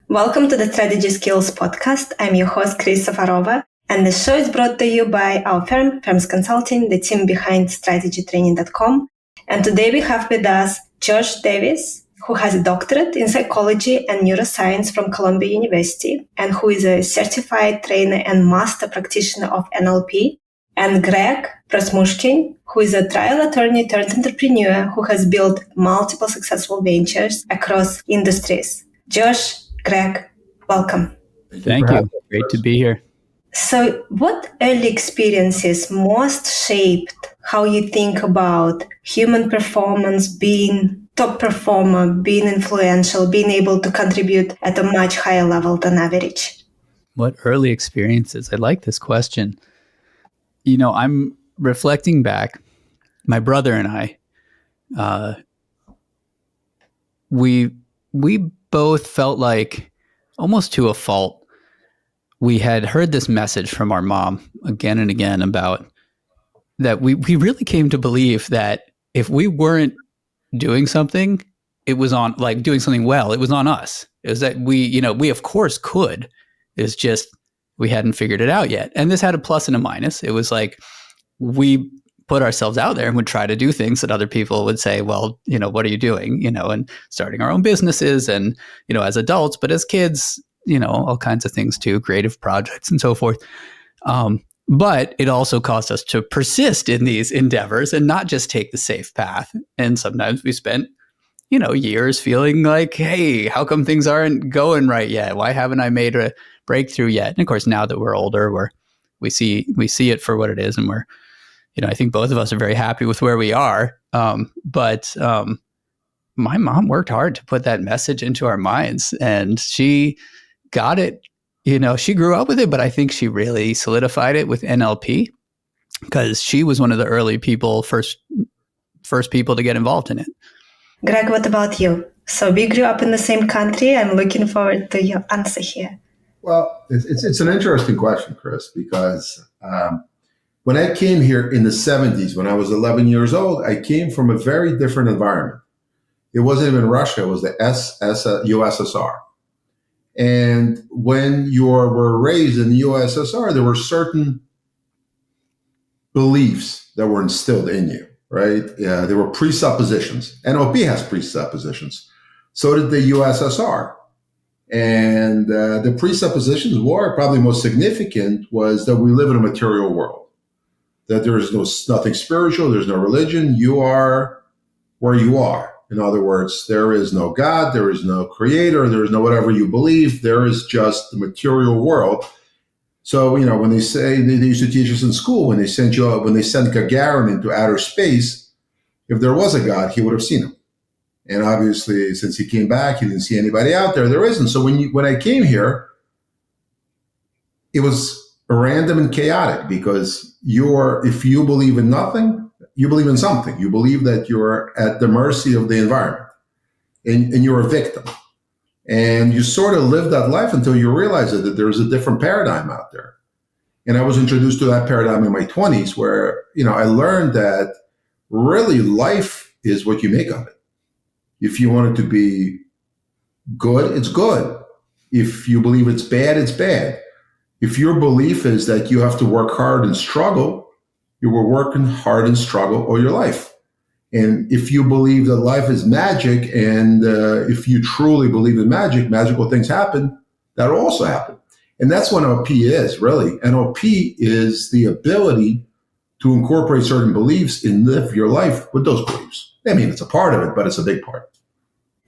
Welcome to the Strategy Skills podcast. I'm your host, Chris Safarova, and the show is brought to you by our firm, Firms Consulting, the team behind strategytraining.com. And today we have with us Josh Davis, who has a doctorate in psychology and neuroscience from Columbia University, and who is a certified trainer and master practitioner of NLP, and Greg Prosmushkin, who is a trial attorney turned entrepreneur who has built multiple successful ventures across industries. Josh, Greg, welcome. Thank you. Great to be here. So what early experiences most shaped how you think about human performance, being top performer, being influential, being able to contribute at a much higher level than average? What early experiences? I like this question. You know, I'm reflecting back. My brother and I, we both felt like, almost to a fault, we had heard this message from our mom again and again about that we really came to believe that if we weren't doing something, it was on, like doing something well, it was on us. It was that we of course could. It's just we hadn't figured it out yet. And this had a plus and a minus. It was like we put ourselves out there and would try to do things that other people would say, well, what are you doing? And starting our own businesses and, as adults, but as kids, all kinds of things too, creative projects and so forth. But it also caused us to persist in these endeavors and not just take the safe path. And sometimes we spent, years feeling like, hey, how come things aren't going right yet? Why haven't I made a breakthrough yet? And of course, now that we're older, we see it for what it is, and we're, I think both of us are very happy with where we are. But my mom worked hard to put that message into our minds, and she got it. She grew up with it, but I think she really solidified it with NLP because she was one of the early people, first people to get involved in it. Greg, what about you? So we grew up in the same country. I'm looking forward to your answer here. Well, it's an interesting question, Chris, because when I came here in the 70s, when I was 11 years old, I came from a very different environment. It wasn't even Russia, it was the USSR. And when you were raised in the USSR, there were certain beliefs that were instilled in you, right? There were presuppositions. NLP has presuppositions. So did the USSR. And the presuppositions were probably most significant was that we live in a material world, that there is nothing spiritual, there's no religion, you are where you are. In other words, there is no God, there is no creator, there is no whatever you believe, there is just the material world. So, when they used to teach us in school, when they sent Gagarin into outer space, if there was a God, he would have seen him. And obviously, since he came back, he didn't see anybody out there. There isn't. So when I came here, it was random and chaotic because if you believe in nothing, you believe in something. You believe that you're at the mercy of the environment and you're a victim. And you sort of live that life until you realize that there's a different paradigm out there. And I was introduced to that paradigm in my 20s where, I learned that really life is what you make of it. If you want it to be good, it's good. If you believe it's bad, it's bad. If your belief is that you have to work hard and struggle, you were working hard and struggle all your life. And if you believe that life is magic, and if you truly believe in magic, magical things happen, that'll also happen. And that's what NLP is, really. NLP is the ability to incorporate certain beliefs and live your life with those beliefs. I mean, it's a part of it, but it's a big part.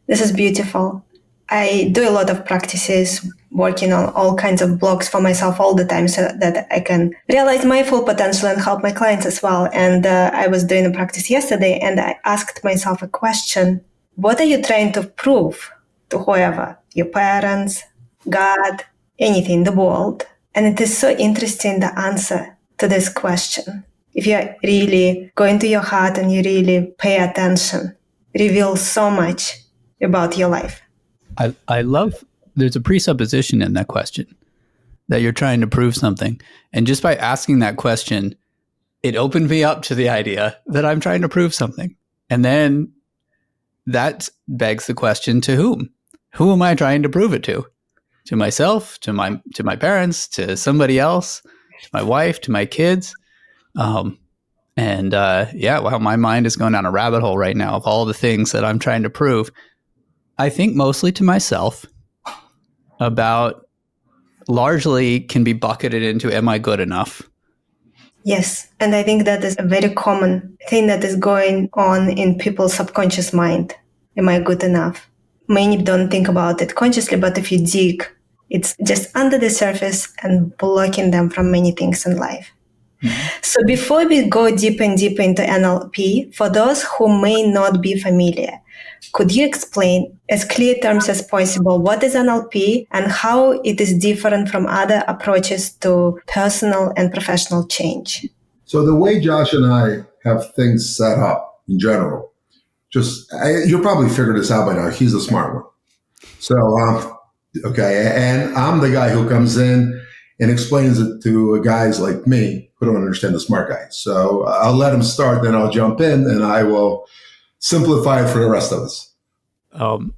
This is beautiful. I do a lot of practices, working on all kinds of blocks for myself all the time so that I can realize my full potential and help my clients as well. And I was doing a practice yesterday and I asked myself a question. What are you trying to prove to whoever, your parents, God, anything in the world? And it is so interesting, the answer to this question. If you're really going to your heart and you really pay attention, reveals so much about your life. I love, there's a presupposition in that question that you're trying to prove something. And just by asking that question, it opened me up to the idea that I'm trying to prove something. And then that begs the question, to whom? Who am I trying to prove it to? to myself, to my parents, to somebody else, to my wife, to my kids. Wow, my mind is going down a rabbit hole right now of all the things that I'm trying to prove. I think mostly to myself about largely can be bucketed into, am I good enough? Yes. And I think that is a very common thing that is going on in people's subconscious mind. Am I good enough? Many don't think about it consciously, but if you dig, it's just under the surface and blocking them from many things in life. Mm-hmm. So before we go deeper and deeper into NLP, for those who may not be familiar, could you explain as clear terms as possible what is NLP and how it is different from other approaches to personal and professional change? So the way Josh and I have things set up in general, you'll probably figure this out by now. He's the smart one. So, okay. And I'm the guy who comes in and explains it to guys like me who don't understand the smart guy. So I'll let him start, then I'll jump in and I will simplify it for the rest of us. Of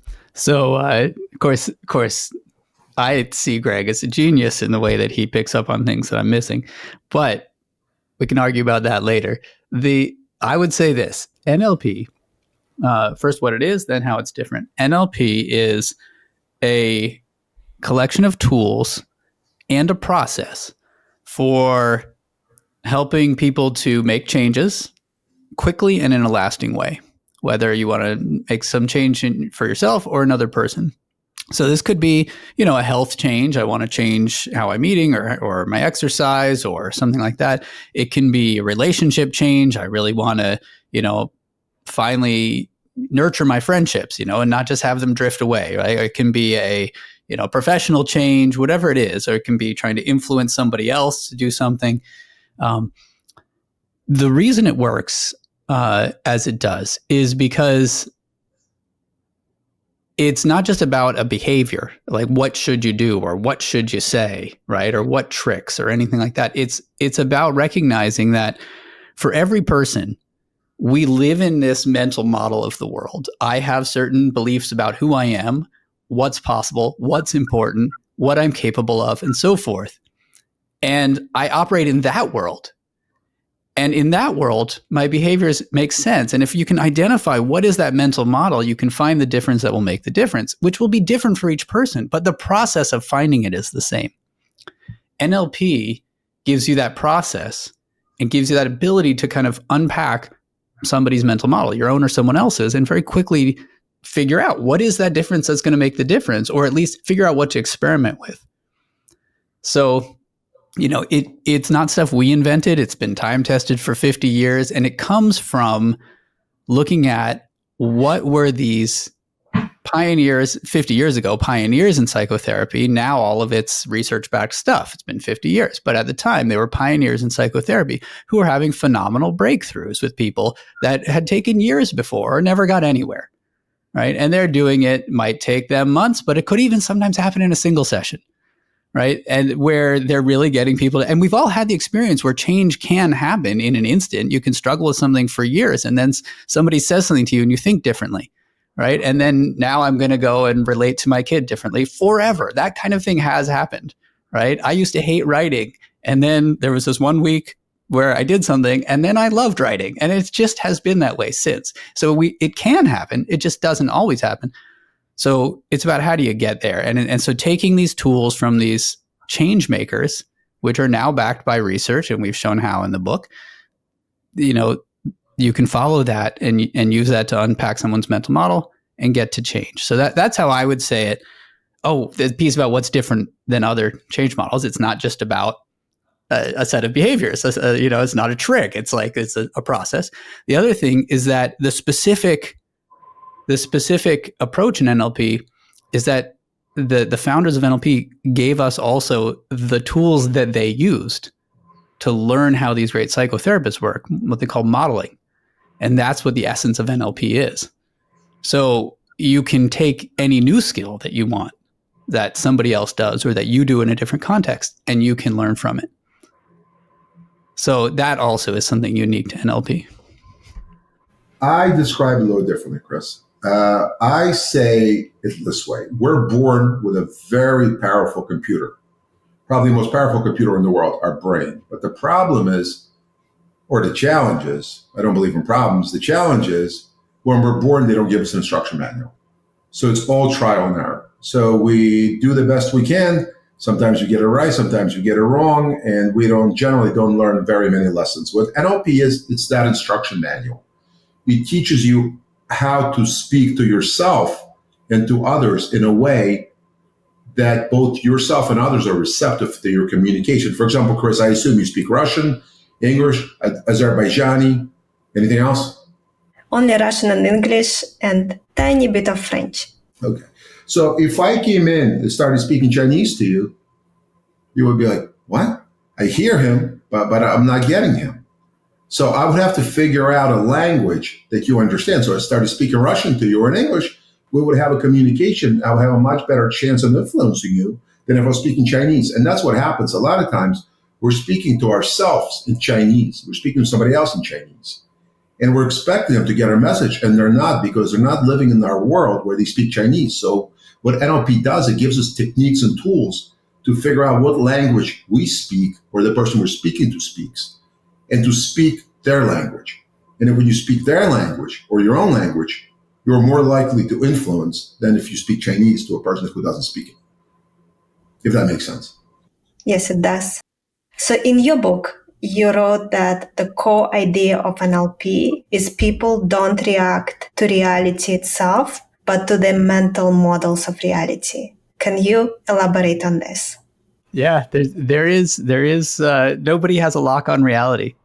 course, I see Greg as a genius in the way that he picks up on things that I'm missing, but we can argue about that later. I would say this, NLP, first what it is, then how it's different. NLP is a collection of tools and a process for helping people to make changes quickly and in a lasting way, whether you want to make some change for yourself or another person. So this could be, a health change. I want to change how I'm eating or my exercise or something like that. It can be a relationship change. I really want to, finally nurture my friendships, and not just have them drift away, right? Or it can be a, professional change, whatever it is, or it can be trying to influence somebody else to do something. The reason it works as it does is because it's not just about a behavior, like what should you do or what should you say, right? Or what tricks or anything like that. It's about recognizing that for every person, we live in this mental model of the world. I have certain beliefs about who I am, what's possible, what's important, what I'm capable of, and so forth. And I operate in that world. And in that world, my behaviors make sense. And if you can identify what is that mental model, you can find the difference that will make the difference, which will be different for each person. But the process of finding it is the same. NLP gives you that process and gives you that ability to kind of unpack somebody's mental model, your own or someone else's, and very quickly figure out what is that difference that's going to make the difference, or at least figure out what to experiment with. So, it's not stuff we invented. It's been time tested for 50 years. And it comes from looking at what were these pioneers 50 years ago, pioneers in psychotherapy. Now all of it's research-backed stuff. It's been 50 years. But at the time, they were pioneers in psychotherapy who were having phenomenal breakthroughs with people that had taken years before or never got anywhere, right? And they're doing it, might take them months, but it could even sometimes happen in a single session. Right. And where they're really getting people and we've all had the experience where change can happen in an instant. You can struggle with something for years and then somebody says something to you and you think differently. Right. And then now I'm going to go and relate to my kid differently forever. That kind of thing has happened. Right. I used to hate writing. And then there was this one week where I did something and then I loved writing. And it just has been that way since. So it can happen. It just doesn't always happen. So it's about how do you get there? And so taking these tools from these change makers, which are now backed by research, and we've shown how in the book, you can follow that and use that to unpack someone's mental model and get to change. So that's how I would say it. Oh, the piece about what's different than other change models. It's not just about a set of behaviors. It's not a trick. It's a process. The other thing is that the specific approach in NLP is that the founders of NLP gave us also the tools that they used to learn how these great psychotherapists work, what they call modeling. And that's what the essence of NLP is. So you can take any new skill that you want that somebody else does or that you do in a different context, and you can learn from it. So that also is something unique to NLP. I describe it a little differently, Chris. I say it this way. We're born with a very powerful computer, probably the most powerful computer in the world, our brain. But the problem is, or the challenge is, I don't believe in problems. The challenge is when we're born, they don't give us an instruction manual. So it's all trial and error. So we do the best we can. Sometimes you get it right, sometimes you get it wrong, and we generally don't learn very many lessons. What NLP is, it's that instruction manual. It teaches you how to speak to yourself and to others in a way that both yourself and others are receptive to your communication. For example, Chris, I assume you speak Russian, English, Azerbaijani, anything else? Only Russian and English and tiny bit of French. Okay. So if I came in and started speaking Chinese to you, you would be like, what? I hear him, but I'm not getting him. So I would have to figure out a language that you understand. So I started speaking Russian to you or in English, we would have a communication. I would have a much better chance of influencing you than if I was speaking Chinese. And that's what happens. A lot of times we're speaking to ourselves in Chinese. We're speaking to somebody else in Chinese. And we're expecting them to get our message, and they're not, because they're not living in our world where they speak Chinese. So what NLP does, it gives us techniques and tools to figure out what language we speak or the person we're speaking to speaks, and to speak their language. And then when you speak their language or your own language, you're more likely to influence than if you speak Chinese to a person who doesn't speak it. If that makes sense. Yes, it does. So in your book, you wrote that the core idea of NLP is people don't react to reality itself, but to the mental models of reality. Can you elaborate on this? Yeah, there is nobody has a lock on reality.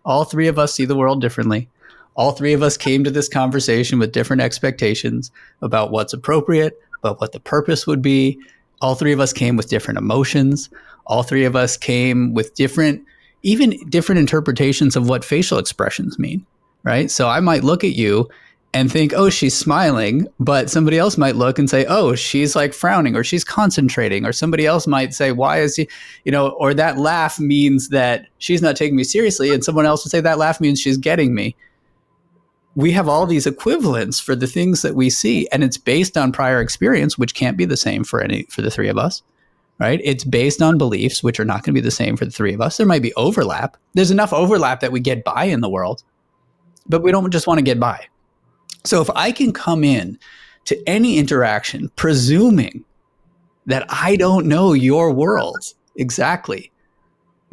All three of us see the world differently. All three of us came to this conversation with different expectations about what's appropriate, about what the purpose would be. All three of us came with different emotions. All three of us came with different interpretations of what facial expressions mean, right? So I might look at you and think, oh, she's smiling, but somebody else might look and say, oh, she's like frowning, or she's concentrating, or somebody else might say, why is he, or that laugh means that she's not taking me seriously, and someone else would say that laugh means she's getting me. We have all these equivalents for the things that we see, and it's based on prior experience, which can't be the same for the three of us, right? It's based on beliefs, which are not going to be the same for the three of us. There might be overlap. There's enough overlap that we get by in the world, but we don't just want to get by. So if I can come in to any interaction presuming that I don't know your world exactly,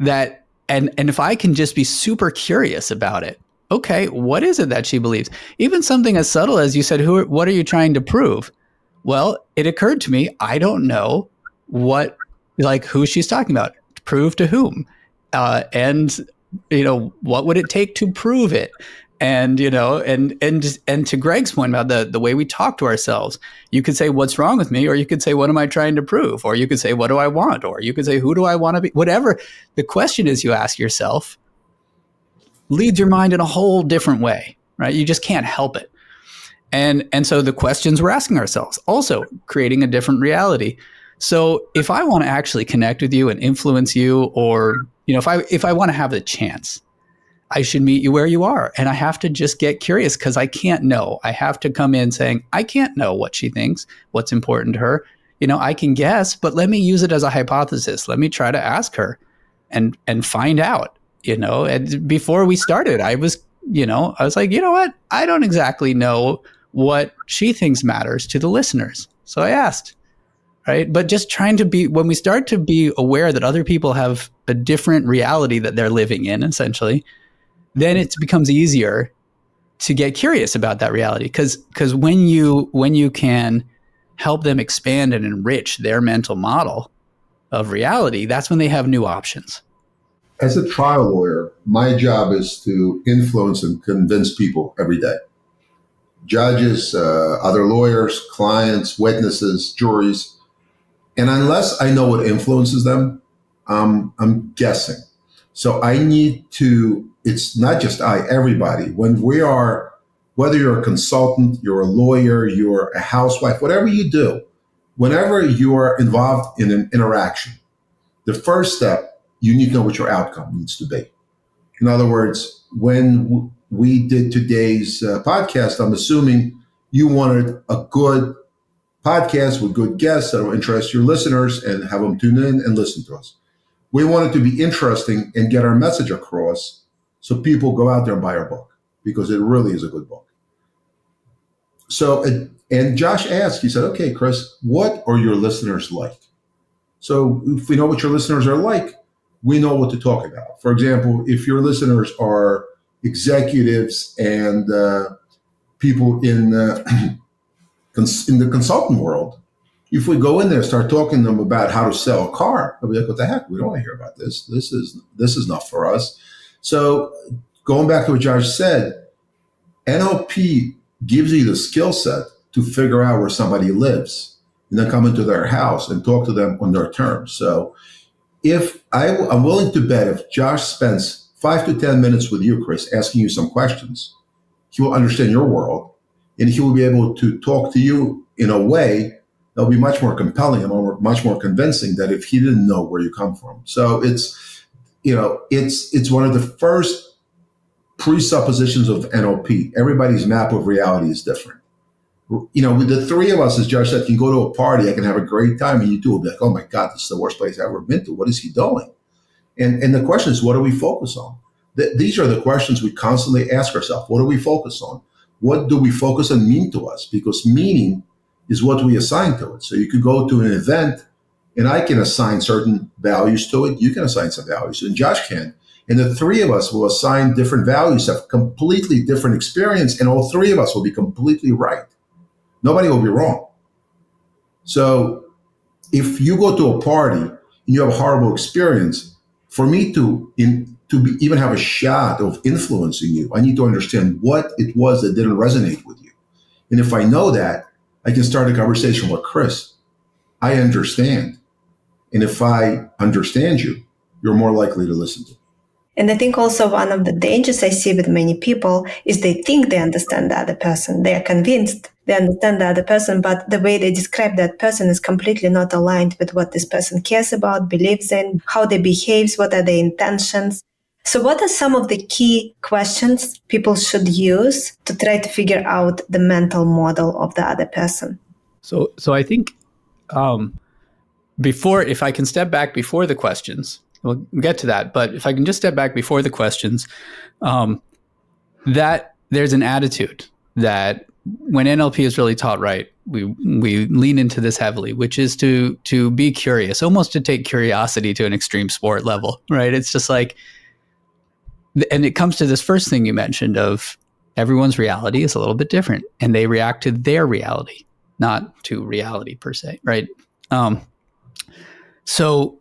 that and if I can just be super curious about it, okay, what is it that she believes? Even something as subtle as you said, what are you trying to prove? Well, it occurred to me, I don't know who she's talking about. Prove to whom? And what would it take to prove it? And and to Greg's point about the way we talk to ourselves, you could say, what's wrong with me? Or you could say, what am I trying to prove? Or you could say, what do I want? Or you could say, who do I want to be? Whatever the question is you ask yourself leads your mind in a whole different way, right? You just can't help it. And so the questions we're asking ourselves also creating a different reality. So if I want to actually connect with you and influence you, or if I want to have the chance, I should meet you where you are. And I have to just get curious because I can't know. I have to come in saying, I can't know what she thinks, what's important to her. I can guess, but let me use it as a hypothesis. Let me try to ask her and find out, And before we started, I was like, you know what? I don't exactly know what she thinks matters to the listeners. So I asked, right? But just trying to when we start to be aware that other people have a different reality that they're living in, essentially, then it becomes easier to get curious about that reality. Because when you can help them expand and enrich their mental model of reality, that's when they have new options. As a trial lawyer, my job is to influence and convince people every day. Judges, other lawyers, clients, witnesses, juries. And unless I know what influences them, I'm guessing. So I need to, it's not just everybody. Whether you're a consultant, you're a lawyer, you're a housewife, whatever you do, whenever you are involved in an interaction, the first step, you need to know what your outcome needs to be. In other words, when we did today's podcast, I'm assuming You wanted a good podcast with good guests that will interest your listeners and have them tune in and listen to us. We want it to be interesting and get our message across so people go out there and buy our book because it really is a good book. So, and Josh asked, he said, okay, Chris, what are your listeners like? So if we know what your listeners are like, we know what to talk about. For example, if your listeners are executives and people in the consultant world, if we go in there and start talking to them about how to sell a car, they'll be like, what the heck? We don't want to hear about this. This is not for us. So going back to what Josh said, NLP gives you the skill set to figure out where somebody lives and then come into their house and talk to them on their terms. So if I'm willing to bet if Josh spends 5 to 10 minutes with you, Chris, asking you some questions, he will understand your world and he will be able to talk to you in a way that'll be much more compelling and much more convincing than if he didn't know where you come from. So it's one of the first presuppositions of NLP. Everybody's map of reality is different. With the three of us, as Josh said, can go to a party, I can have a great time, and you two will be like, oh my God, this is the worst place I've ever been to. What is he doing? And the question is, what do we focus on? These are the questions we constantly ask ourselves. What do we focus on? What do we focus on mean to us? Because meaning is what we assign to it. So you could go to an event, and I can assign certain values to it. You can assign some values, and Josh can. And the three of us will assign different values, have completely different experience, and all three of us will be completely right. Nobody will be wrong. So if you go to a party and you have a horrible experience, for me to even have a shot of influencing you, I need to understand what it was that didn't resonate with you. And if I know that, I can start a conversation with Chris. I understand. And if I understand you, you're more likely to listen to me. And I think also one of the dangers I see with many people is they think they understand the other person. They are convinced they understand the other person, but the way they describe that person is completely not aligned with what this person cares about, believes in, how they behave, what are their intentions. So what are some of the key questions people should use to try to figure out the mental model of the other person? So I think if I can step back before the questions, we'll get to that. But if I can just step back before the questions, that there's an attitude that when NLP is really taught right, we lean into this heavily, which is to be curious, almost to take curiosity to an extreme sport level, right? It's just like, and it comes to this first thing you mentioned of everyone's reality is a little bit different, and they react to their reality, not to reality per se, right? So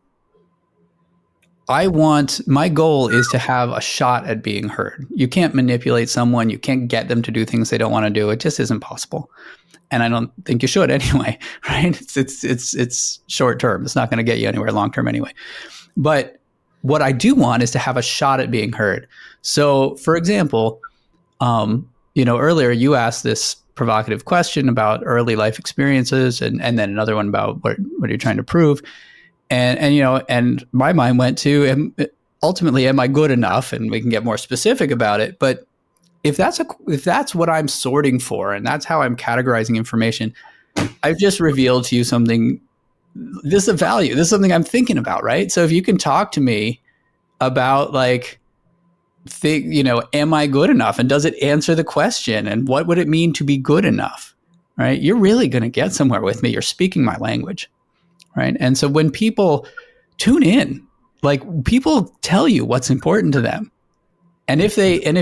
my goal is to have a shot at being heard. You can't manipulate someone. You can't get them to do things they don't want to do. It just isn't possible. And I don't think you should anyway, right? It's short term. It's not going to get you anywhere long term anyway. But what I do want is to have a shot at being heard. So for example, earlier you asked this provocative question about early life experiences and then another one about what are you trying to prove? And my mind went to, ultimately, am I good enough? And we can get more specific about it. But if that's what I'm sorting for, and that's how I'm categorizing information, I've just revealed to you something. This is a value. This is something I'm thinking about, right? So if you can talk to me about am I good enough? And does it answer the question? And what would it mean to be good enough, right? You're really going to get somewhere with me. You're speaking my language. Right. And so when people tune in, people tell you what's important to them. And if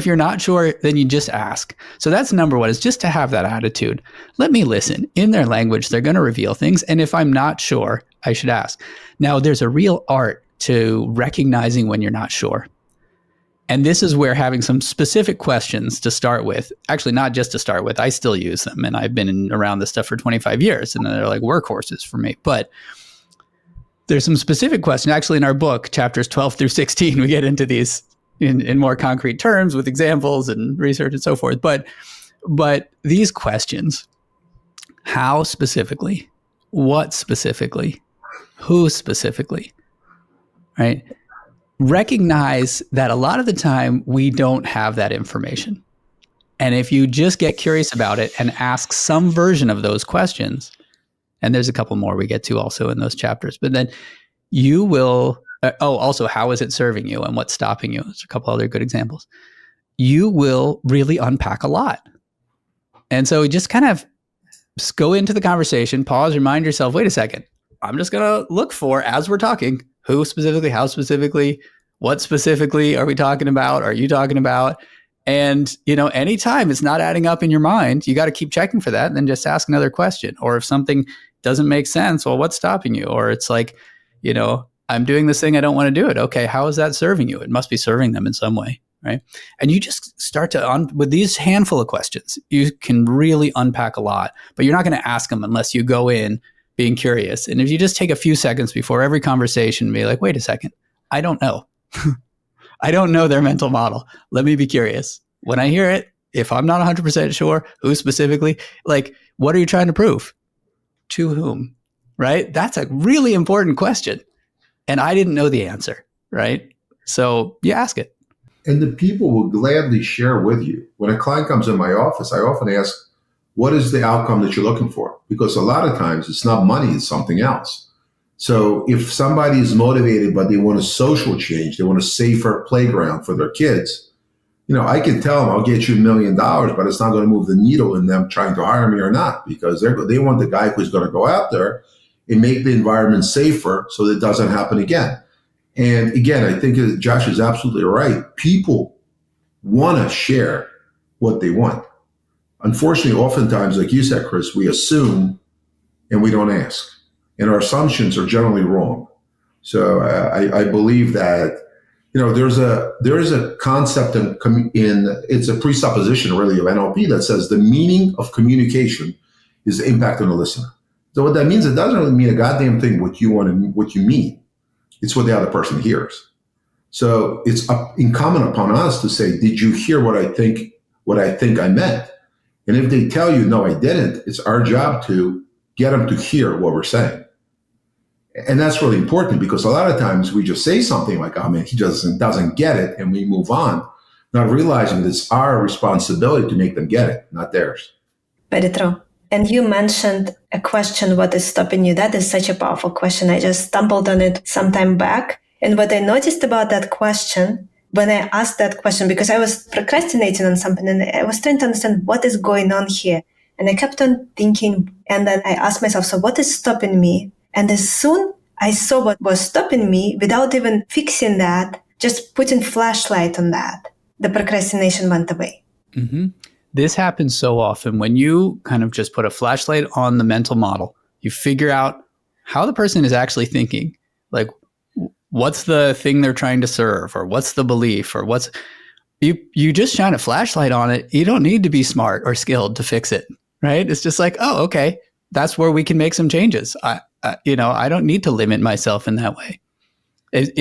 you're not sure, then you just ask. So that's number one, is just to have that attitude. Let me listen. In their language, they're going to reveal things. And if I'm not sure, I should ask. Now, there's a real art to recognizing when you're not sure. And this is where having some specific questions to start with, actually not just to start with, I still use them. And I've been around this stuff for 25 years and they're like workhorses for me. But there's some specific questions. Actually, in our book, chapters 12 through 16, we get into these in more concrete terms with examples and research and so forth. But these questions, how specifically, what specifically, who specifically, right? Recognize that a lot of the time we don't have that information. And if you just get curious about it and ask some version of those questions, and there's a couple more we get to also in those chapters, but then you will, also, how is it serving you and what's stopping you? There's a couple other good examples. You will really unpack a lot. And so just kind of go into the conversation, pause, remind yourself, wait a second, I'm just going to look for, as we're talking, who specifically, how specifically, what specifically are we talking about? Are you talking about? And, anytime it's not adding up in your mind, you got to keep checking for that and then just ask another question. Or if something doesn't make sense, well, what's stopping you? Or it's like, I'm doing this thing, I don't want to do it. Okay, how is that serving you? It must be serving them in some way, right? And you just start to, with these handful of questions, you can really unpack a lot, but you're not going to ask them unless you go in being curious. And if you just take a few seconds before every conversation and be like, wait a second, I don't know. I don't know their mental model. Let me be curious. When I hear it, if I'm not 100% sure who specifically, like, what are you trying to prove? To whom? Right? That's a really important question. And I didn't know the answer, right? So you ask it. And the people will gladly share with you. When a client comes in my office, I often ask, what is the outcome that you're looking for? Because a lot of times it's not money, it's something else. So if somebody is motivated, but they want a social change, they want a safer playground for their kids, I can tell them, I'll get you $1 million, but it's not going to move the needle in them trying to hire me or not, because they want the guy who's going to go out there and make the environment safer so that it doesn't happen again. And again, I think Josh is absolutely right. People want to share what they want. Unfortunately, oftentimes, like you said, Chris, we assume and we don't ask. And our assumptions are generally wrong. So I believe that, there is a concept in it's a presupposition really of NLP that says the meaning of communication is the impact on the listener. So what that means, it doesn't really mean a goddamn thing what you want and what you mean. It's what the other person hears. So it's incumbent upon us to say, did you hear what I think I meant? And if they tell you, no, I didn't, it's our job to get them to hear what we're saying. And that's really important because a lot of times we just say something like, oh man, he doesn't get it, and we move on, not realizing that it's our responsibility to make them get it, not theirs. Very true. And you mentioned a question, what is stopping you? That is such a powerful question. I just stumbled on it some time back. And what I noticed about that question, when I asked that question, because I was procrastinating on something and I was trying to understand what is going on here. And I kept on thinking, and then I asked myself, so what is stopping me? And as soon I saw what was stopping me, without even fixing that, just putting flashlight on that, the procrastination went away. Mm-hmm. This happens so often when you kind of just put a flashlight on the mental model. You figure out how the person is actually thinking, like what's the thing they're trying to serve, or what's the belief, or what's you just shine a flashlight on it. You don't need to be smart or skilled to fix it, right? It's just like, oh, okay, that's where we can make some changes. I don't need to limit myself in that way.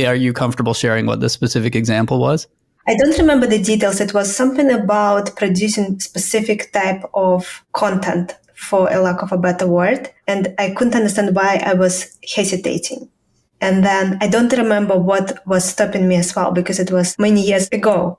Are you comfortable sharing what the specific example was? I don't remember the details. It was something about producing specific type of content, for a lack of a better word. And I couldn't understand why I was hesitating. And then I don't remember what was stopping me as well, because it was many years ago.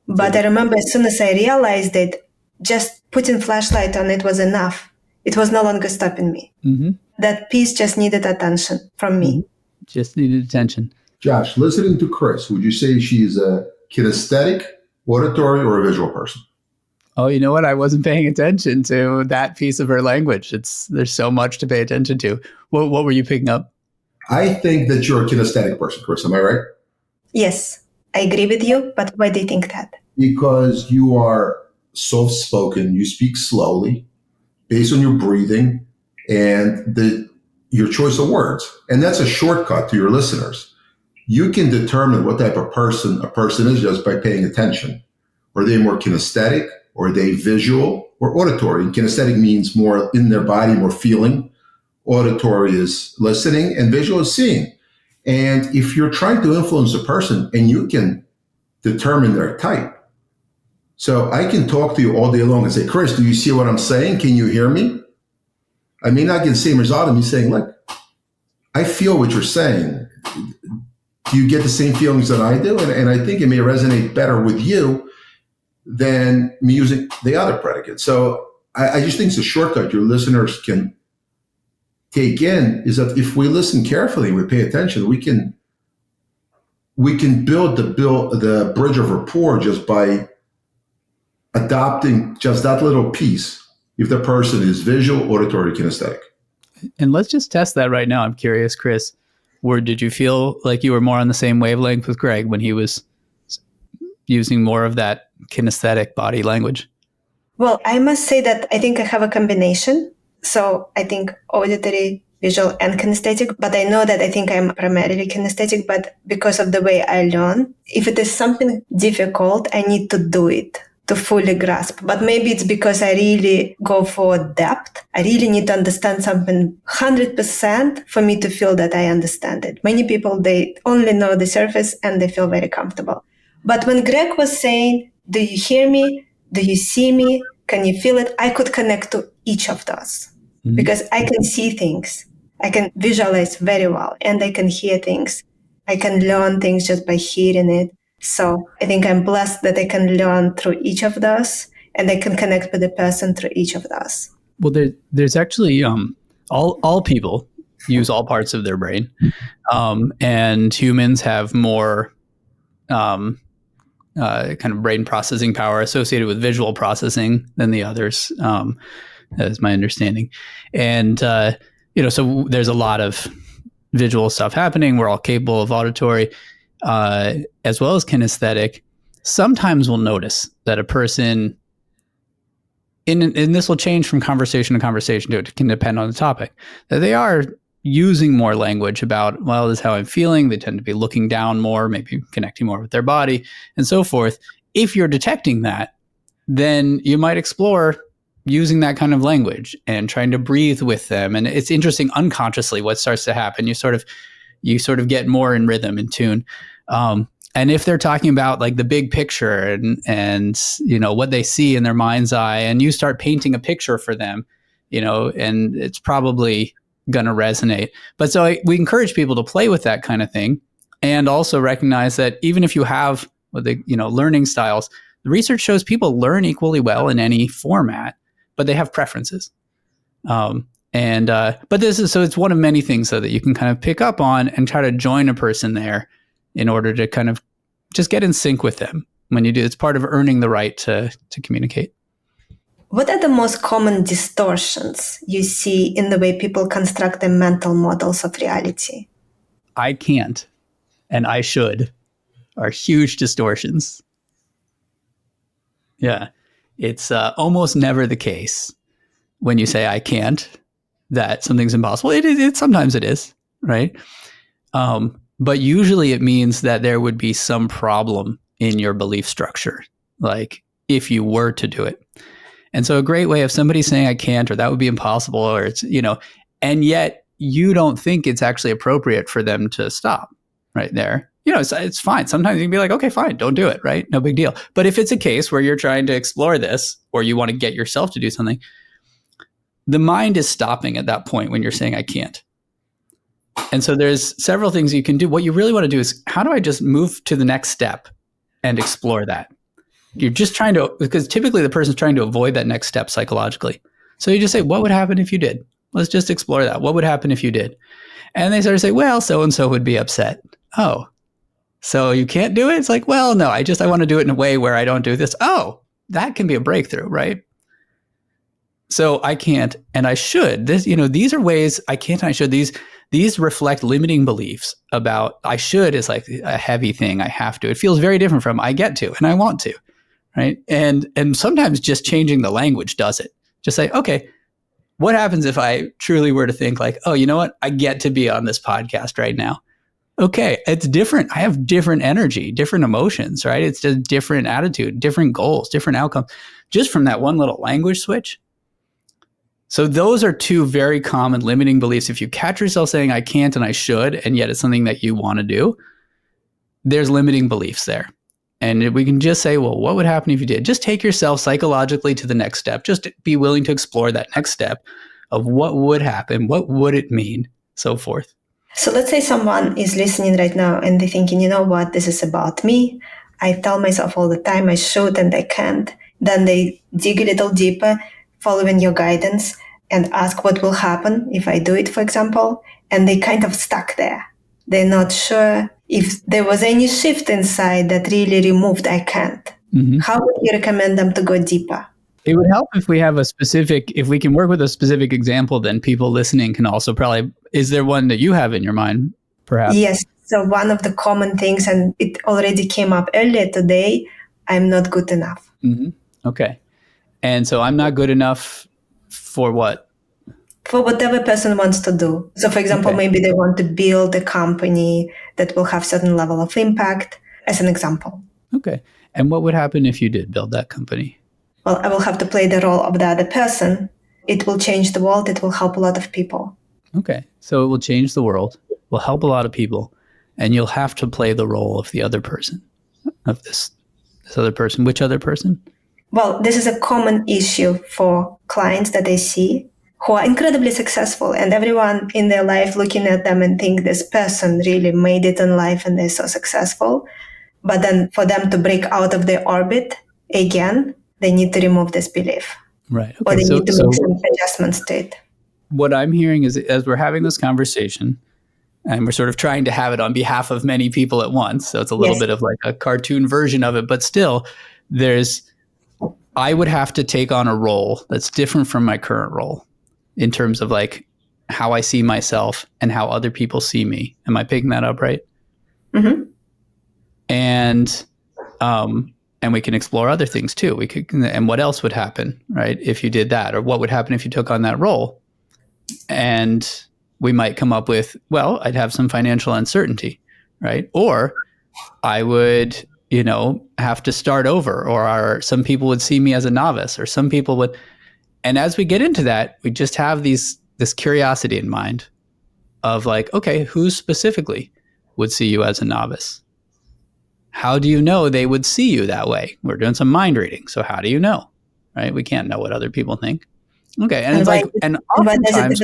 But I remember as soon as I realized it, just putting flashlight on it was enough. It was no longer stopping me. Mm-hmm. That piece just needed attention from me. Just needed attention. Josh, listening to Chris, would you say she's a kinesthetic, auditory, or a visual person? Oh, you know what? I wasn't paying attention to that piece of her language. There's so much to pay attention to. What were you picking up? I think that you're a kinesthetic person, Chris. Am I right? Yes, I agree with you. But why do you think that? Because you are soft-spoken. You speak slowly, based on your breathing and your choice of words. And that's a shortcut to your listeners. You can determine what type of person a person is just by paying attention. Are they more kinesthetic, or are they visual or auditory? And kinesthetic means more in their body, more feeling. Auditory is listening, and visual is seeing. And if you're trying to influence a person, and you can determine their type. So I can talk to you all day long and say, Chris, do you see what I'm saying? Can you hear me? I may not get the same result of me saying, look, I feel what you're saying. Do you get the same feelings that I do? And I think it may resonate better with you than me using the other predicate. So I just think it's a shortcut your listeners can take in, is that if we listen carefully, we pay attention, we can build the bridge of rapport just by adopting just that little piece if the person is visual, auditory, kinesthetic. And let's just test that right now. I'm curious, Chris, did you feel like you were more on the same wavelength with Greg when he was using more of that kinesthetic body language? Well, I must say that I think I have a combination. So I think auditory, visual, and kinesthetic, but I know that I think I'm primarily kinesthetic, but because of the way I learn, if it is something difficult, I need to do it to fully grasp. But maybe it's because I really go for depth. I really need to understand something 100% for me to feel that I understand it. Many people, they only know the surface and they feel very comfortable. But when Greg was saying, do you hear me? Do you see me? Can you feel it? I could connect to each of those because I can see things. I can visualize very well and I can hear things. I can learn things just by hearing it. So I think I'm blessed that I can learn through each of those and I can connect with the person through each of those. Well, there's actually all people use all parts of their brain, and humans have more kind of brain processing power associated with visual processing than the others. That is my understanding. And so there's a lot of visual stuff happening. We're all capable of auditory. As well as kinesthetic. Sometimes we'll notice that a person, and this will change from conversation to conversation, it can depend on the topic, that they are using more language about, well, this is how I'm feeling. They tend to be looking down more, maybe connecting more with their body and so forth. If you're detecting that, then you might explore using that kind of language and trying to breathe with them. And it's interesting, unconsciously, what starts to happen. You sort of get more in rhythm, in tune. And if they're talking about like the big picture and what they see in their mind's eye, and you start painting a picture for them, and it's probably going to resonate. But so we encourage people to play with that kind of thing, and also recognize that even if you have learning styles, the research shows people learn equally well in any format, but they have preferences. But it's one of many things so that you can kind of pick up on and try to join a person there in order to kind of just get in sync with them. When you do, it's part of earning the right to communicate. What are the most common distortions you see in the way people construct their mental models of reality? I can't and I should are huge distortions. Yeah. It's almost never the case when you say I can't that something's impossible. Sometimes it is, right? But usually it means that there would be some problem in your belief structure, like if you were to do it. And so a great way of somebody saying I can't, or that would be impossible, or it's, and yet you don't think it's actually appropriate for them to stop right there. It's fine. Sometimes you can be like, okay, fine, don't do it, right? No big deal. But if it's a case where you're trying to explore this, or you want to get yourself to do something, the mind is stopping at that point when you're saying I can't. And so there's several things you can do. What you really want to do is, how do I just move to the next step and explore that? You're just trying to, because typically the person's trying to avoid that next step psychologically. So you just say, what would happen if you did? Let's just explore that. What would happen if you did? And they sort of say, well, so-and-so would be upset. Oh, so you can't do it? It's like, well, no, I want to do it in a way where I don't do this. Oh, that can be a breakthrough, right? So I can't and I should. These are ways I can't and I should. These reflect limiting beliefs about I should is like a heavy thing. I have to. It feels very different from I get to and I want to, right? And sometimes just changing the language does it. Just say, okay, what happens if I truly were to think like, oh, you know what? I get to be on this podcast right now. Okay, it's different. I have different energy, different emotions, right? It's a different attitude, different goals, different outcomes, just from that one little language switch. So those are two very common limiting beliefs. If you catch yourself saying I can't and I should, and yet it's something that you want to do, there's limiting beliefs there. And we can just say, well, what would happen if you did? Just take yourself psychologically to the next step. Just be willing to explore that next step of what would happen, what would it mean, so forth. So let's say someone is listening right now and they're thinking, you know what, this is about me. I tell myself all the time I should and I can't. Then they dig a little deeper, following your guidance, and ask what will happen if I do it, for example. And they kind of stuck there. They're not sure if there was any shift inside that really removed I can't. Mm-hmm. How would you recommend them to go deeper? It would help if we have if we can work with a specific example, then people listening can also probably, is there one that you have in your mind, perhaps? Yes. So one of the common things, and it already came up earlier today, I'm not good enough. Mm-hmm. Okay. And so I'm not good enough for what? For whatever person wants to do. So for example, Okay. maybe they want to build a company that will have certain level of impact, as an example. Okay. And what would happen if you did build that company? Well, I will have to play the role of the other person. It will change the world. It will help a lot of people. Okay. So it will change the world, will help a lot of people, and you'll have to play the role of the other person, of this other person. Which other person? Well, this is a common issue for clients that I see who are incredibly successful, and everyone in their life looking at them and think this person really made it in life and they're so successful. But then for them to break out of their orbit again, they need to remove this belief. Right. Or Okay. they need to make some adjustments to it. What I'm hearing is, as we're having this conversation, and we're sort of trying to have it on behalf of many people at once, so it's a little bit of like a cartoon version of it, but still, I would have to take on a role that's different from my current role in terms of like how I see myself and how other people see me. Am I picking that up right? Mm-hmm. And we can explore other things too. And what else would happen, right, if you did that? Or what would happen if you took on that role? And we might come up with, well, I'd have some financial uncertainty, right? Or I would, have to start over, or some people would see me as a novice, or some people would. And as we get into that, we just have this curiosity in mind of like, okay, who specifically would see you as a novice? How do you know they would see you that way? We're doing some mind reading. So how do you know, right? We can't know what other people think. Okay. And it's like, and oftentimes,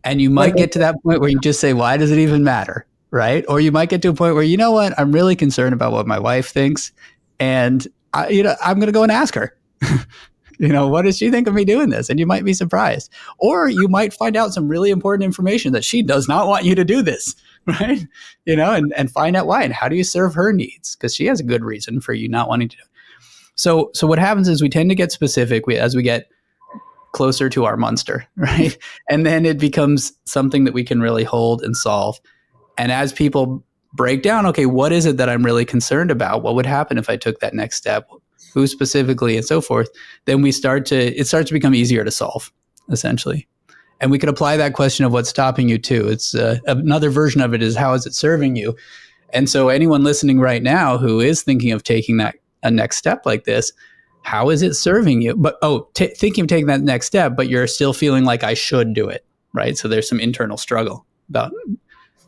and you might get to that point where you just say, why does it even matter? Right. Or you might get to a point where, you know what, I'm really concerned about what my wife thinks. And I'm going to go and ask her, what does she think of me doing this? And you might be surprised. Or you might find out some really important information that she does not want you to do this. Right. And find out why, and how do you serve her needs? Because she has a good reason for you not wanting to do it. So what happens is we tend to get specific as we get closer to our monster, right? And then it becomes something that we can really hold and solve. And as people break down, okay, what is it that I'm really concerned about? What would happen if I took that next step? Who specifically, and so forth? Then it starts to become easier to solve, essentially. And we could apply that question of what's stopping you too. It's another version of it is, how is it serving you? And so anyone listening right now who is thinking of taking a next step like this, how is it serving you? But thinking of taking that next step, but you're still feeling like I should do it, right? So there's some internal struggle about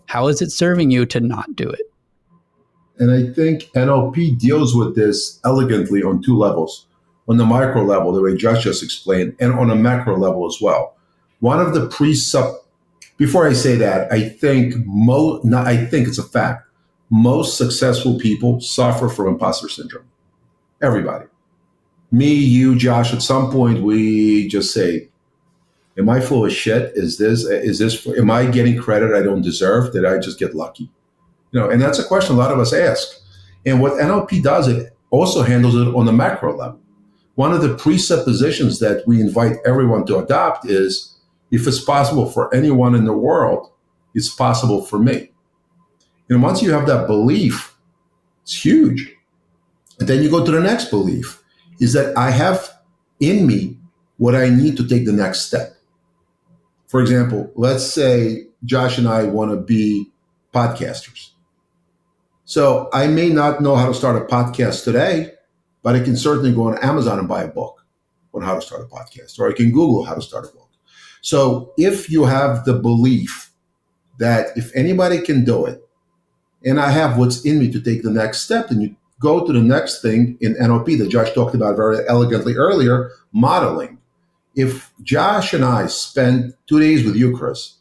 how is it serving you to not do it? And I think NLP deals with this elegantly on two levels. On the micro level, the way Josh just explained, and on a macro level as well. One of the before I say that, I think it's a fact. Most successful people suffer from imposter syndrome. Everybody. Me, you, Josh, at some point we just say, am I full of shit? Am I getting credit I don't deserve? Did I just get lucky? And that's a question a lot of us ask. And what NLP does, it also handles it on the macro level. One of the presuppositions that we invite everyone to adopt is, if it's possible for anyone in the world, it's possible for me. And once you have that belief, it's huge. And then you go to the next belief, is that I have in me what I need to take the next step. For example, let's say Josh and I want to be podcasters. So I may not know how to start a podcast today, but I can certainly go on Amazon and buy a book on how to start a podcast, or I can Google how to start a book. So if you have the belief that if anybody can do it, and I have what's in me to take the next step, then you go to the next thing in NLP that Josh talked about very elegantly earlier, modeling. If Josh and I spend 2 days with you, Chris,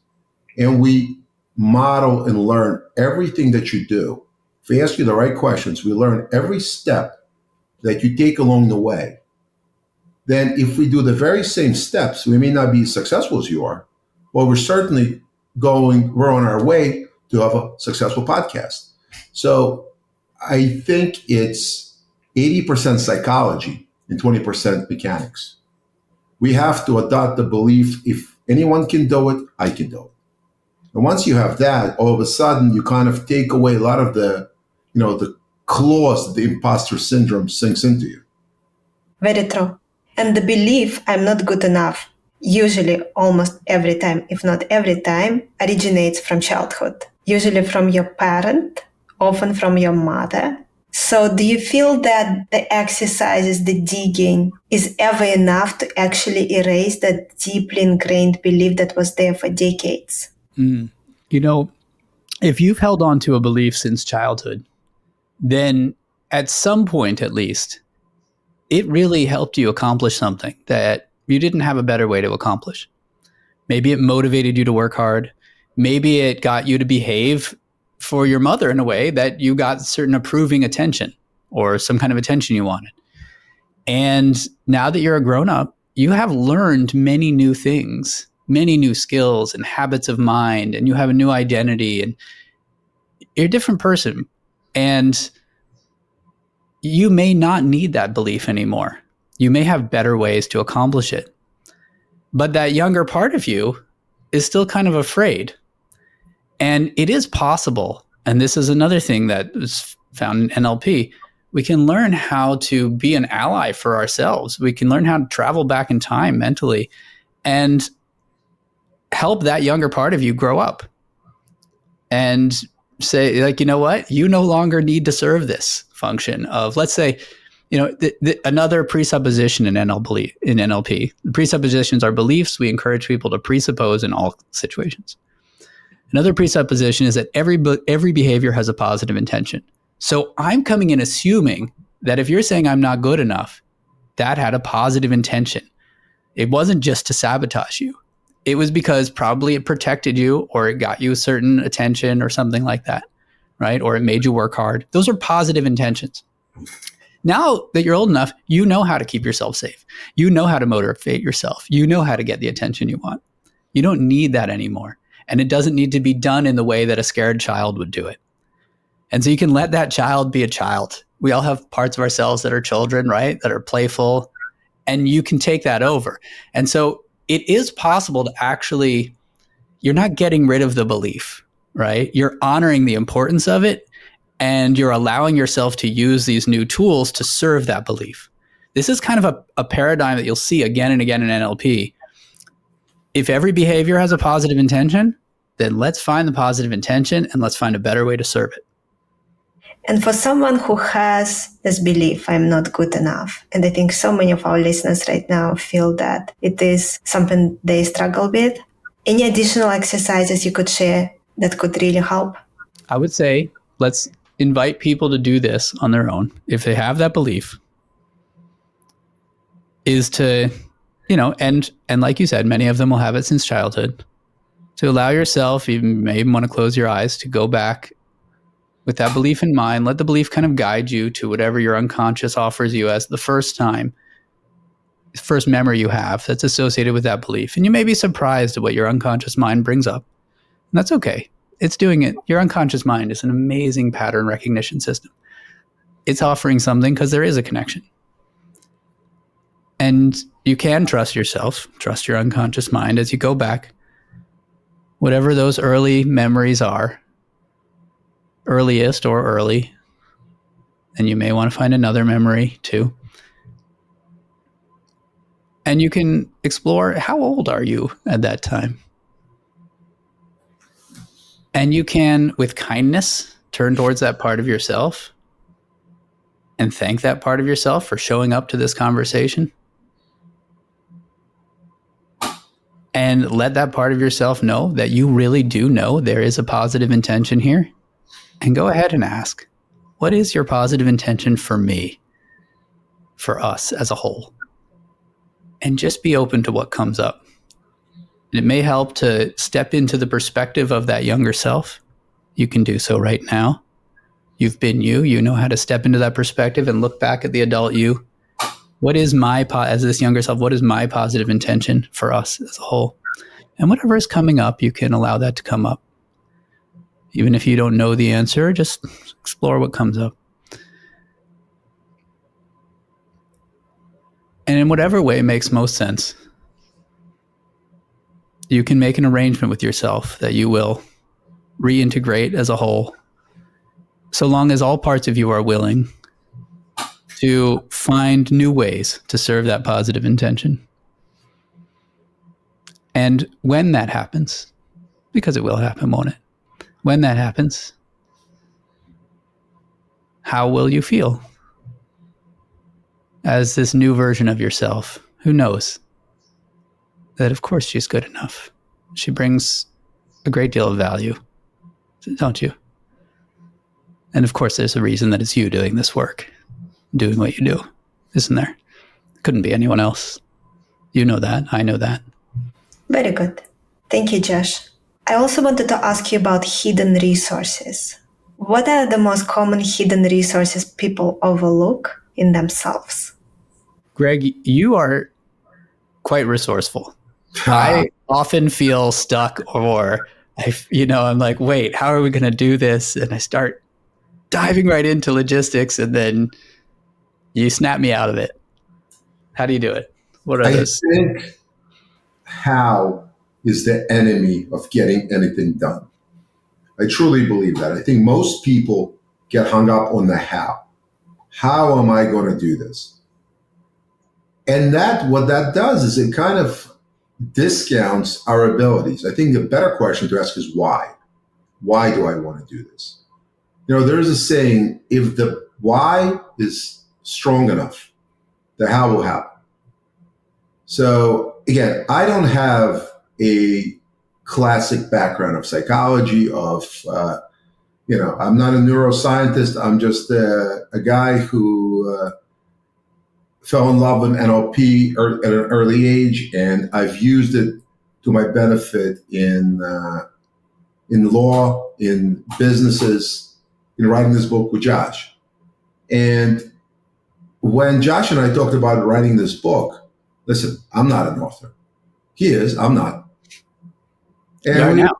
and we model and learn everything that you do if we ask you the right questions, we learn every step that you take along the way. Then if we do the very same steps, we may not be as successful as you are, but we're on our way to have a successful podcast. So I think it's 80% psychology and 20% mechanics. We have to adopt the belief, if anyone can do it, I can do it. And once you have that, all of a sudden you kind of take away a lot of the clause that the imposter syndrome sinks into you. Very true. And the belief I'm not good enough, usually almost every time, if not every time, originates from childhood, usually from your parent, often from your mother. So do you feel that the exercises, the digging, is ever enough to actually erase that deeply ingrained belief that was there for decades? If you've held on to a belief since childhood, then at some point at least, it really helped you accomplish something that you didn't have a better way to accomplish. Maybe it motivated you to work hard. Maybe it got you to behave for your mother in a way that you got certain approving attention or some kind of attention you wanted. And now that you're a grown-up, you have learned many new things, many new skills and habits of mind, and you have a new identity, and you're a different person. And you may not need that belief anymore. You may have better ways to accomplish it. But that younger part of you is still kind of afraid. And it is possible, and this is another thing that was found in NLP, we can learn how to be an ally for ourselves. We can learn how to travel back in time mentally and help that younger part of you grow up and say, like, you know what? You no longer need to serve this function of, let's say, another presupposition in NLP. The presuppositions are beliefs we encourage people to presuppose in all situations. Another presupposition is that every behavior has a positive intention. So I'm coming in assuming that if you're saying I'm not good enough, that had a positive intention. It wasn't just to sabotage you. It was because probably it protected you, or it got you a certain attention or something like that, right? Or it made you work hard. Those are positive intentions. Now that you're old enough, you know how to keep yourself safe. You know how to motivate yourself. You know how to get the attention you want. You don't need that anymore. And it doesn't need to be done in the way that a scared child would do it. And so you can let that child be a child. We all have parts of ourselves that are children, right? That are playful. And you can take that over. And so it is possible to actually, you're not getting rid of the belief, right? You're honoring the importance of it, and you're allowing yourself to use these new tools to serve that belief. This is kind of a paradigm that you'll see again and again in NLP. If every behavior has a positive intention, then let's find the positive intention and let's find a better way to serve it. And for someone who has this belief, I'm not good enough, and I think so many of our listeners right now feel that it is something they struggle with, any additional exercises you could share that could really help? I would say let's invite people to do this on their own. If they have that belief, is to, and like you said, many of them will have it since childhood, to allow yourself, you may even want to close your eyes, to go back with that belief in mind. Let the belief kind of guide you to whatever your unconscious offers you as the first memory you have that's associated with that belief. And you may be surprised at what your unconscious mind brings up. And that's okay. It's doing it. Your unconscious mind is an amazing pattern recognition system. It's offering something because there is a connection. And you can trust yourself, trust your unconscious mind as you go back, whatever those early memories are, earliest or early, and you may want to find another memory too. And you can explore, how old are you at that time? And you can, with kindness, turn towards that part of yourself and thank that part of yourself for showing up to this conversation. And let that part of yourself know that you really do know there is a positive intention here. And go ahead and ask, what is your positive intention for me, for us as a whole? And just be open to what comes up. It may help to step into the perspective of that younger self. You can do so right now. You've been you. You know how to step into that perspective and look back at the adult you. What is as this younger self, what is my positive intention for us as a whole? And whatever is coming up, you can allow that to come up. Even if you don't know the answer, just explore what comes up. And in whatever way makes most sense, you can make an arrangement with yourself that you will reintegrate as a whole, so long as all parts of you are willing to find new ways to serve that positive intention. And when that happens, because it will happen, won't it? When that happens, how will you feel as this new version of yourself who knows that, of course, she's good enough? She brings a great deal of value, don't you? And of course, there's a reason that it's you doing this work, doing what you do, isn't there? It couldn't be anyone else. You know that. I know that. Very good. Thank you, Josh. I also wanted to ask you about hidden resources. What are the most common hidden resources people overlook in themselves? Greg, you are quite resourceful. I often feel stuck, or I'm like, wait, how are we going to do this? And I start diving right into logistics, and then you snap me out of it. How do you do it? What are those? I think how is the enemy of getting anything done. I truly believe that. I think most people get hung up on the how. How am I going to do this? And what that does is it kind of discounts our abilities. I think the better question to ask is why? Why do I want to do this? There's a saying, if the why is strong enough, the how will happen. So again, I don't have a classic background of psychology, I'm not a neuroscientist. I'm just a guy who fell in love with NLP at an early age, and I've used it to my benefit in law, in businesses, in writing this book with Josh. And when Josh and I talked about writing this book, listen, I'm not an author. He is, I'm not. And now.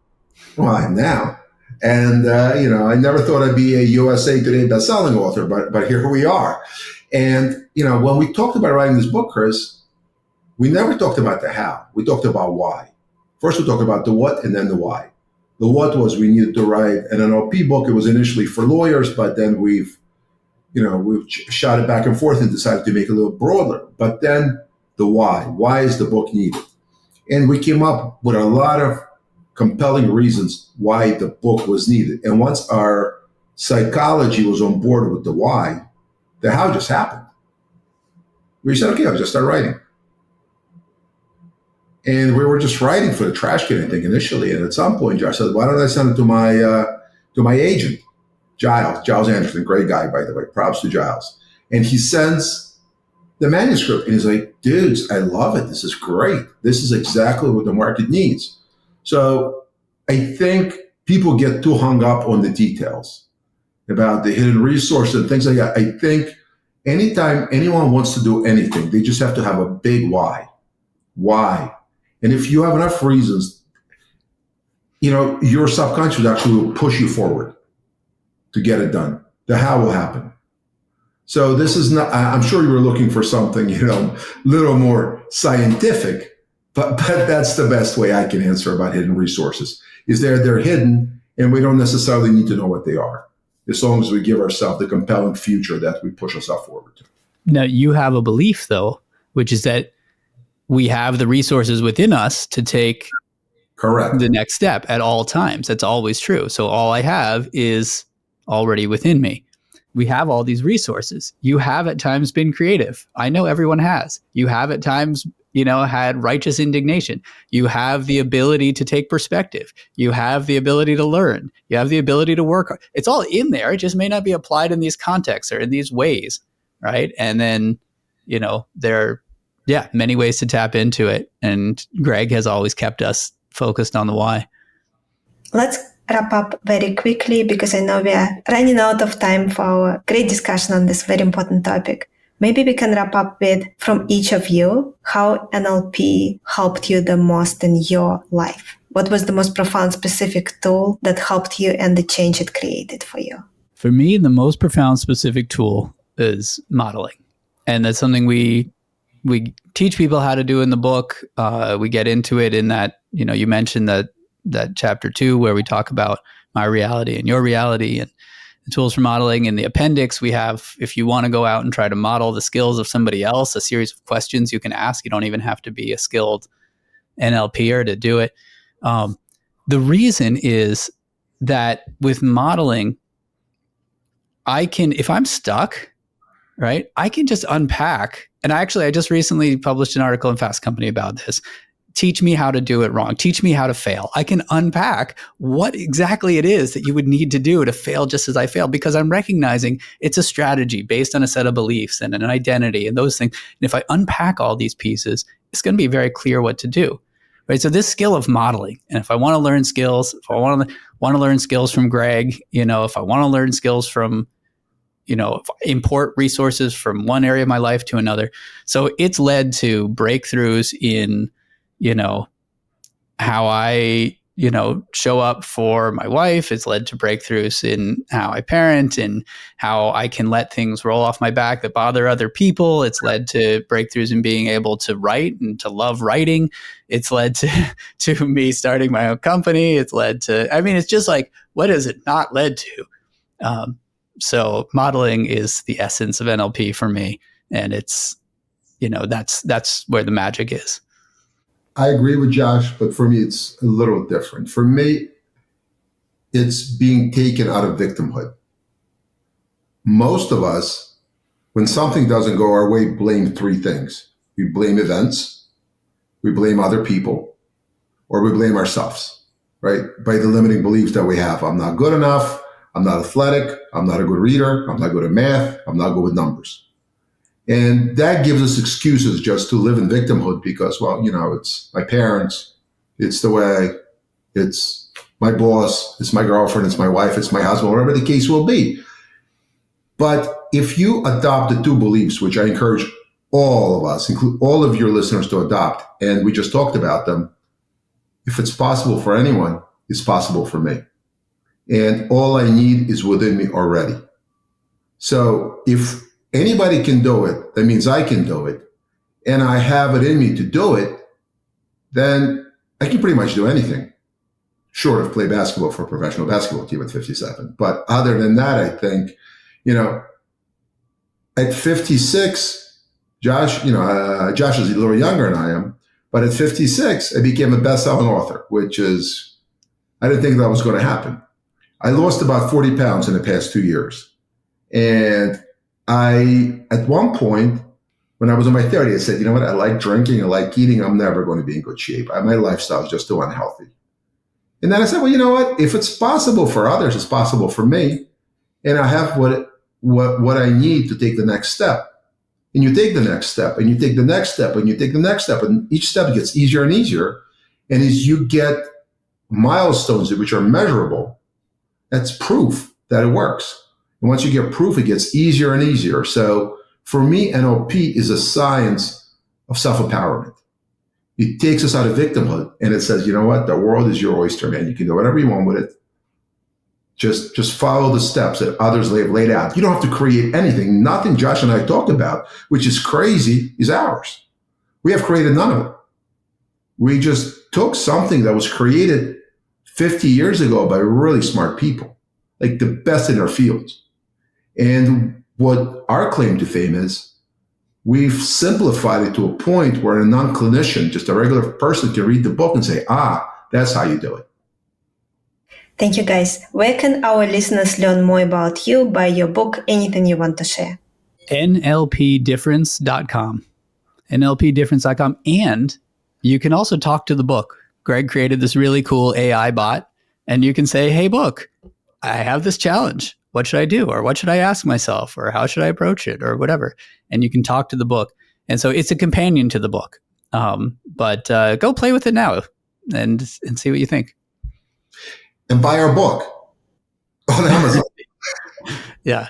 Well, I am now. And, I never thought I'd be a USA Today bestselling author, but here we are. And, when we talked about writing this book, Chris, we never talked about the how. We talked about why. First, we talked about the what and then the why. The what was we needed to write an NLP book. It was initially for lawyers, but then we've shot it back and forth and decided to make it a little broader. But then the why. Why is the book needed? And we came up with a lot of compelling reasons why the book was needed. And once our psychology was on board with the why, the how just happened. We said, okay, I'll just start writing. And we were just writing for the trash can, I think, initially. And at some point, Josh said, why don't I send it to my agent, Giles Anderson, great guy, by the way, props to Giles. And he sends the manuscript and he's like, dudes, I love it. This is great. This is exactly what the market needs. So I think people get too hung up on the details about the hidden resources and things like that. I think anytime anyone wants to do anything, they just have to have a big why. Why? And if you have enough reasons, your subconscious actually will push you forward to get it done. The how will happen. So this is not, I'm sure you were looking for something, a little more scientific, but that's the best way I can answer about hidden resources. Is they're hidden and we don't necessarily need to know what they are, as long as we give ourselves the compelling future that we push ourselves forward to. Now, you have a belief, though, which is that we have the resources within us to take Correct. the next step at all times. That's always true. So all I have is already within me. We have all these resources. You have at times been creative. I know everyone has. You have at times, had righteous indignation. You have the ability to take perspective. You have the ability to learn. You have the ability to work. It's all in there. It just may not be applied in these contexts or in these ways, right? And then, there are many ways to tap into it. And Greg has always kept us focused on the why. Let's wrap up very quickly because I know we are running out of time for our great discussion on this very important topic. Maybe we can wrap up with, from each of you, how NLP helped you the most in your life. What was the most profound specific tool that helped you and the change it created for you? For me, the most profound specific tool is modeling. And that's something we teach people how to do in the book. We get into it in that, you mentioned that chapter 2 where we talk about my reality and your reality and the tools for modeling. In the appendix, we have, if you want to go out and try to model the skills of somebody else, a series of questions you can ask. You don't even have to be a skilled NLPer to do it. The reason is that with modeling, I can, if I'm stuck, right, I can just unpack. And I just recently published an article in Fast Company about this. Teach me how to do it wrong. Teach me how to fail. I can unpack what exactly it is that you would need to do to fail just as I fail, because I'm recognizing it's a strategy based on a set of beliefs and an identity and those things. And if I unpack all these pieces, it's going to be very clear what to do. Right. So this skill of modeling, and if I want to learn skills, if I want to learn skills from Greg, if I want to learn skills from, import resources from one area of my life to another. So it's led to breakthroughs in, how I, show up for my wife. It's led to breakthroughs in how I parent and how I can let things roll off my back that bother other people. It's led to breakthroughs in being able to write and to love writing. It's led to me starting my own company. It's led to, it's just like, what has it not led to? So modeling is the essence of NLP for me. And it's, that's where the magic is. I agree with Josh, but for me, it's a little different. For me, it's being taken out of victimhood. Most of us, when something doesn't go our way, blame 3 things. We blame events, we blame other people, or we blame ourselves, right? By the limiting beliefs that we have. I'm not good enough. I'm not athletic. I'm not a good reader. I'm not good at math. I'm not good with numbers. And that gives us excuses just to live in victimhood because, it's my parents, it's the way, it's my boss, it's my girlfriend, it's my wife, it's my husband, whatever the case will be. But if you adopt the 2 beliefs, which I encourage all of us, include all of your listeners to adopt, and we just talked about them, if it's possible for anyone, it's possible for me. And all I need is within me already. So if anybody can do it, that means I can do it, and I have it in me to do it, then I can pretty much do anything, short of play basketball for a professional basketball team at 57. But other than that, I think, at 56, Josh is a little younger than I am, but at 56, I became a best-selling author, which is, I didn't think that was going to happen. I lost about 40 pounds in the past 2 years. And at one point, when I was in my 30s, I said, you know what? I like drinking. I like eating. I'm never going to be in good shape. My lifestyle is just too unhealthy. And then I said, well, you know what? If it's possible for others, it's possible for me. And I have what I need to take the next step. And you take the next step, and you take the next step, and you take the next step. And each step gets easier and easier. And as you get milestones which are measurable, that's proof that it works. And once you get proof, it gets easier and easier. So for me, NLP is a science of self-empowerment. It takes us out of victimhood, and it says, you know what? The world is your oyster, man. You can do whatever you want with it. Just follow the steps that others have laid out. You don't have to create anything. Nothing Josh and I talked about, which is crazy, is ours. We have created none of it. We just took something that was created 50 years ago by really smart people, like the best in their fields. And what our claim to fame is, we've simplified it to a point where a non-clinician, just a regular person, can read the book and say, that's how you do it. Thank you, guys. Where can our listeners learn more about you, buy your book, anything you want to share? NLPdifference.com. NLPdifference.com. And you can also talk to the book. Greg created this really cool AI bot, and you can say, hey, book, I have this challenge. What should I do? Or what should I ask myself? Or how should I approach it? Or whatever. And you can talk to the book. And so it's a companion to the book. But go play with it now and see what you think. and buy our book on Amazon. Yeah.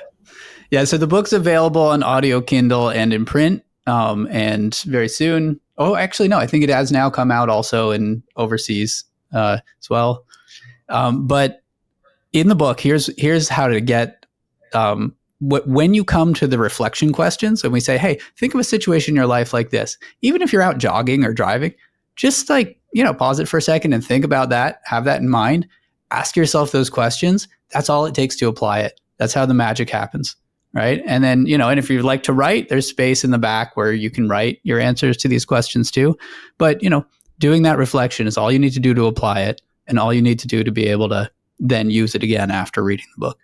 Yeah. So the book's available on audio, Kindle, and in print. And very soon. Oh, actually, no, I think it has now come out also in overseas as well. But in the book, here's how to get when you come to the reflection questions and we say, hey, think of a situation in your life like this. Even if you're out jogging or driving, just pause it for a second and think about that. Have that in mind. Ask yourself those questions. That's all it takes to apply it. That's how the magic happens. Right. And then, and if you like to write, there's space in the back where you can write your answers to these questions too. But, doing that reflection is all you need to do to apply it and all you need to do to be able to then use it again after reading the book.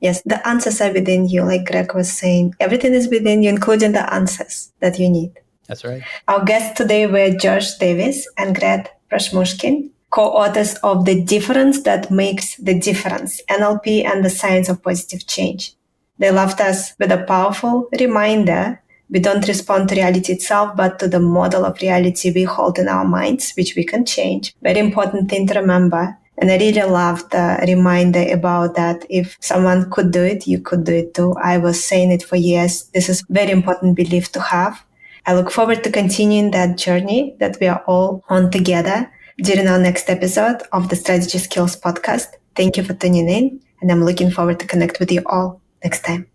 Yes, the answers are within you, like Greg was saying. Everything is within you, including the answers that you need. That's right. Our guests today were Josh Davis and Greg Prosmushkin, co-authors of The Difference That Makes the Difference, NLP and the Science of Positive Change. They left us with a powerful reminder: we don't respond to reality itself, but to the model of reality we hold in our minds, which we can change. Very important thing to remember. And I really love the reminder about that. If someone could do it, you could do it too. I was saying it for years. This is a very important belief to have. I look forward to continuing that journey that we are all on together during our next episode of the Strategy Skills podcast. Thank you for tuning in, and I'm looking forward to connect with you all next time.